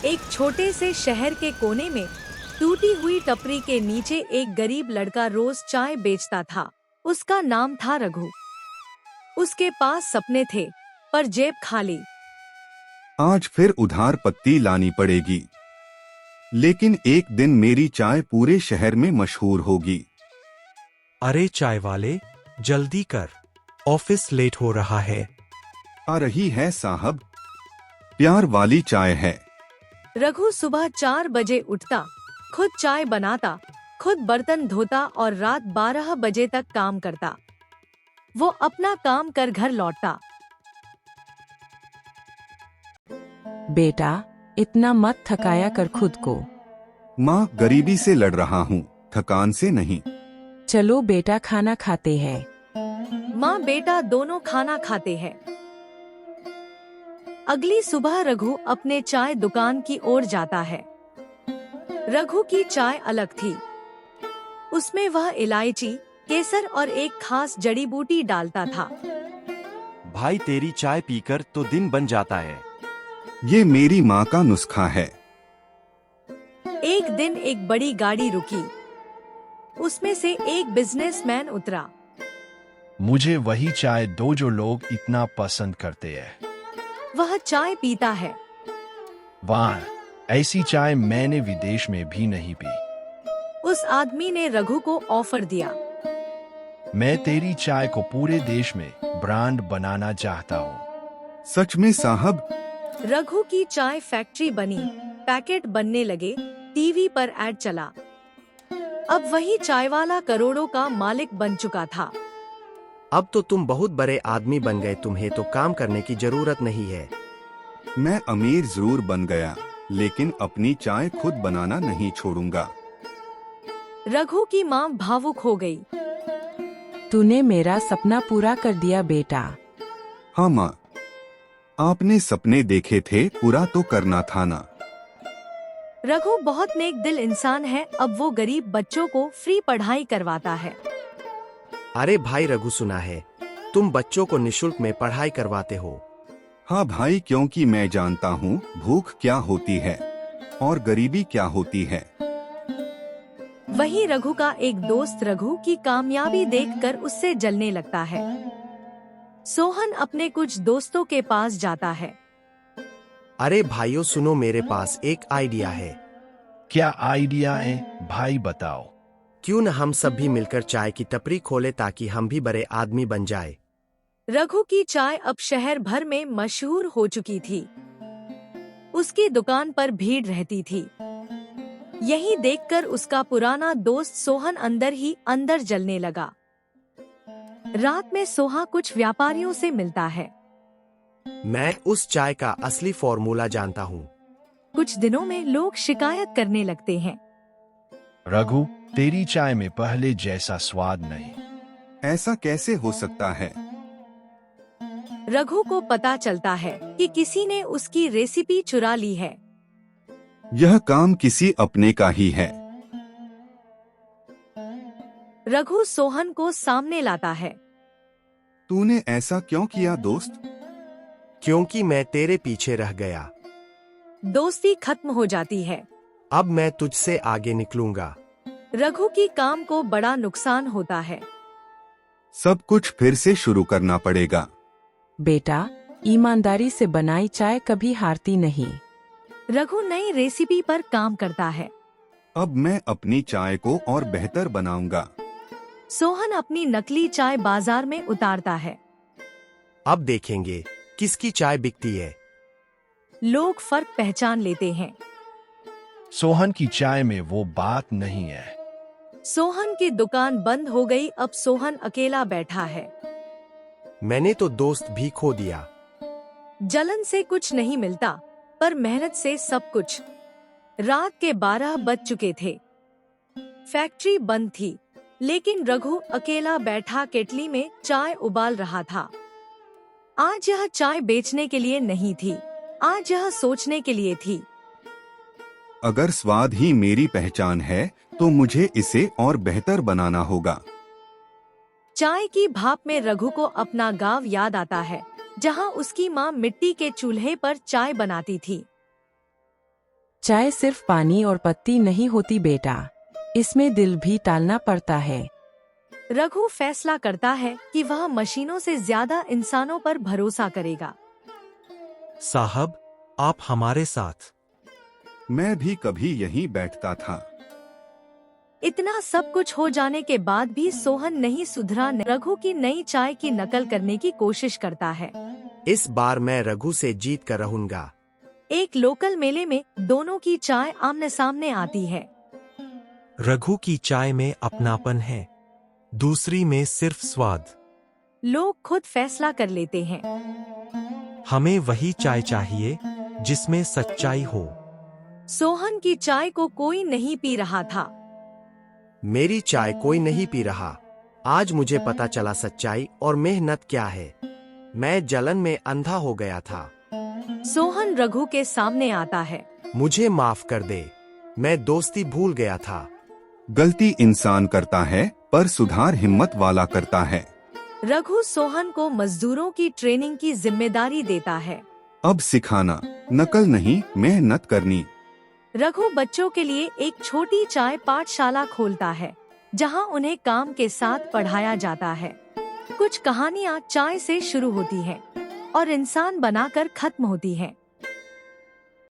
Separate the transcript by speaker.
Speaker 1: एक छोटे से शहर के कोने में टूटी हुई टपरी के नीचे एक गरीब लड़का रोज चाय बेचता था। उसका नाम था रघु। उसके पास सपने थे, पर जेब खाली।
Speaker 2: आज फिर उधार पत्ती लानी पड़ेगी, लेकिन एक दिन मेरी चाय पूरे शहर में मशहूर होगी।
Speaker 3: अरे चाय वाले, जल्दी कर, ऑफिस लेट हो रहा है।
Speaker 2: आ रही है साहब, प्यार वाली चाय है।
Speaker 1: रघु सुबह 4 बजे उठता, खुद चाय बनाता, खुद बर्तन धोता और रात 12 बजे तक काम करता। वो अपना काम कर घर लौटता।
Speaker 4: बेटा, इतना मत थकाया कर खुद को।
Speaker 2: माँ, गरीबी से लड़ रहा हूँ, थकान से नहीं।
Speaker 4: चलो बेटा, खाना खाते हैं।
Speaker 1: माँ बेटा दोनों खाना खाते हैं। अगली सुबह रघु अपने चाय दुकान की ओर जाता है। रघु की चाय अलग थी। उसमें वह इलायची, केसर और एक खास जड़ी बूटी डालता था।
Speaker 5: भाई, तेरी चाय पीकर तो दिन बन जाता है।
Speaker 2: ये मेरी माँ का नुस्खा है।
Speaker 1: एक दिन एक बड़ी गाड़ी रुकी। उसमें से एक बिजनेसमैन उतरा।
Speaker 6: मुझे वही चाय दो जो लोग इतना पसंद करते हैं।
Speaker 1: वह चाय पीता है।
Speaker 6: वाह, ऐसी चाय मैंने विदेश में भी नहीं पी।
Speaker 1: उस आदमी ने रघु को ऑफर दिया।
Speaker 6: मैं तेरी चाय को पूरे देश में ब्रांड बनाना चाहता हूँ।
Speaker 2: सच में साहब?
Speaker 1: रघु की चाय फैक्ट्री बनी, पैकेट बनने लगे, टीवी पर ऐड चला। अब वही चाय वाला करोड़ों का मालिक बन चुका था।
Speaker 7: अब तो तुम बहुत बड़े आदमी बन गए, तुम्हें तो काम करने की जरूरत नहीं है।
Speaker 2: मैं अमीर जरूर बन गया, लेकिन अपनी चाय खुद बनाना नहीं छोड़ूंगा।
Speaker 1: रघु की माँ भावुक हो गई।
Speaker 4: तूने मेरा सपना पूरा कर दिया बेटा।
Speaker 2: हाँ माँ, आपने सपने देखे थे, पूरा तो करना था ना।
Speaker 1: रघु बहुत नेक दिल इंसान है। अब वो गरीब बच्चों को फ्री पढ़ाई करवाता है।
Speaker 7: अरे भाई रघु, सुना है तुम बच्चों को निशुल्क में पढ़ाई करवाते हो।
Speaker 2: हाँ भाई, क्योंकि मैं जानता हूँ भूख क्या होती है और गरीबी क्या होती है।
Speaker 1: वही रघु का एक दोस्त रघु की कामयाबी देखकर उससे जलने लगता है। सोहन अपने कुछ दोस्तों के पास जाता है।
Speaker 7: अरे भाइयों सुनो, मेरे पास एक आइडिया है।
Speaker 6: क्या आइडिया है भाई, बताओ।
Speaker 7: क्यों न हम सब भी मिलकर चाय की टपरी खोले ताकि हम भी बड़े आदमी बन जाए।
Speaker 1: रघु की चाय अब शहर भर में मशहूर हो चुकी थी। उसकी दुकान पर भीड़ रहती थी। यही देखकर उसका पुराना दोस्त सोहन अंदर ही अंदर जलने लगा। रात में सोहा कुछ व्यापारियों से मिलता है।
Speaker 7: मैं उस चाय का असली फॉर्मूला जानता हूँ।
Speaker 1: कुछ दिनों में लोग शिकायत करने लगते हैं।
Speaker 6: रघु, तेरी चाय में पहले जैसा स्वाद नहीं।
Speaker 2: ऐसा कैसे हो सकता है?
Speaker 1: रघु को पता चलता है कि किसी ने उसकी रेसिपी चुरा ली है।
Speaker 2: यह काम किसी अपने का ही है।
Speaker 1: रघु सोहन को सामने लाता है।
Speaker 2: तूने ऐसा क्यों किया दोस्त?
Speaker 7: क्योंकि मैं तेरे पीछे रह गया।
Speaker 1: दोस्ती खत्म हो जाती है।
Speaker 7: अब मैं तुझसे आगे निकलूंगा।
Speaker 1: रघु की काम को बड़ा नुकसान होता है।
Speaker 2: सब कुछ फिर से शुरू करना पड़ेगा।
Speaker 4: बेटा, ईमानदारी से बनाई चाय कभी हारती नहीं।
Speaker 1: रघु नई रेसिपी पर काम करता है।
Speaker 2: अब मैं अपनी चाय को और बेहतर बनाऊंगा।
Speaker 1: सोहन अपनी नकली चाय बाजार में उतारता है।
Speaker 7: अब देखेंगे किसकी चाय बिकती है।
Speaker 1: लोग फर्क पहचान लेते हैं।
Speaker 6: सोहन की चाय में वो बात नहीं है।
Speaker 1: सोहन की दुकान बंद हो गई। अब सोहन अकेला बैठा है।
Speaker 7: मैंने तो दोस्त भी खो दिया।
Speaker 1: जलन से कुछ नहीं मिलता, पर मेहनत से सब कुछ। रात के 12 बज चुके थे। फैक्ट्री बंद थी, लेकिन रघु अकेला बैठा केटली में चाय उबाल रहा था। आज यह चाय बेचने के लिए नहीं थी, आज यह सोचने के लिए थी।
Speaker 2: अगर स्वाद ही मेरी पहचान है, तो मुझे इसे और बेहतर बनाना होगा।
Speaker 1: चाय की भाप में रघु को अपना गांव याद आता है, जहां उसकी मां मिट्टी के चूल्हे पर चाय बनाती थी।
Speaker 4: चाय सिर्फ पानी और पत्ती नहीं होती बेटा, इसमें दिल भी डालना पड़ता है।
Speaker 1: रघु फैसला करता है कि वह मशीनों से ज्यादा इंसानों पर भरोसा करेगा।
Speaker 3: साहब, आप हमारे साथ।
Speaker 2: मैं भी कभी यहीं बैठता था।
Speaker 1: इतना सब कुछ हो जाने के बाद भी सोहन नहीं सुधरा। रघु की नई चाय की नकल करने की कोशिश करता है।
Speaker 7: इस बार मैं रघु से जीत कर रहूंगा।
Speaker 1: एक लोकल मेले में दोनों की चाय आमने सामने आती है।
Speaker 3: रघु की चाय में अपनापन है, दूसरी में सिर्फ स्वाद।
Speaker 1: लोग खुद फैसला कर लेते हैं।
Speaker 3: हमें वही चाय चाहिए जिसमें सच्चाई हो।
Speaker 1: सोहन की चाय को कोई नहीं पी रहा था।
Speaker 7: मेरी चाय कोई नहीं पी रहा। आज मुझे पता चला सच्चाई और मेहनत क्या है। मैं जलन में अंधा हो गया था।
Speaker 1: सोहन रघु के सामने आता है।
Speaker 7: मुझे माफ कर दे, मैं दोस्ती भूल गया था।
Speaker 2: गलती इंसान करता है पर सुधार हिम्मत वाला करता है।
Speaker 1: रघु सोहन को मजदूरों की ट्रेनिंग की जिम्मेदारी देता है।
Speaker 2: अब सिखाना, नकल नहीं मेहनत करनी।
Speaker 1: रघु बच्चों के लिए एक छोटी चाय पाठशाला खोलता है, जहां उन्हें काम के साथ पढ़ाया जाता है। कुछ कहानियां चाय से शुरू होती हैं और इंसान बनाकर खत्म होती हैं।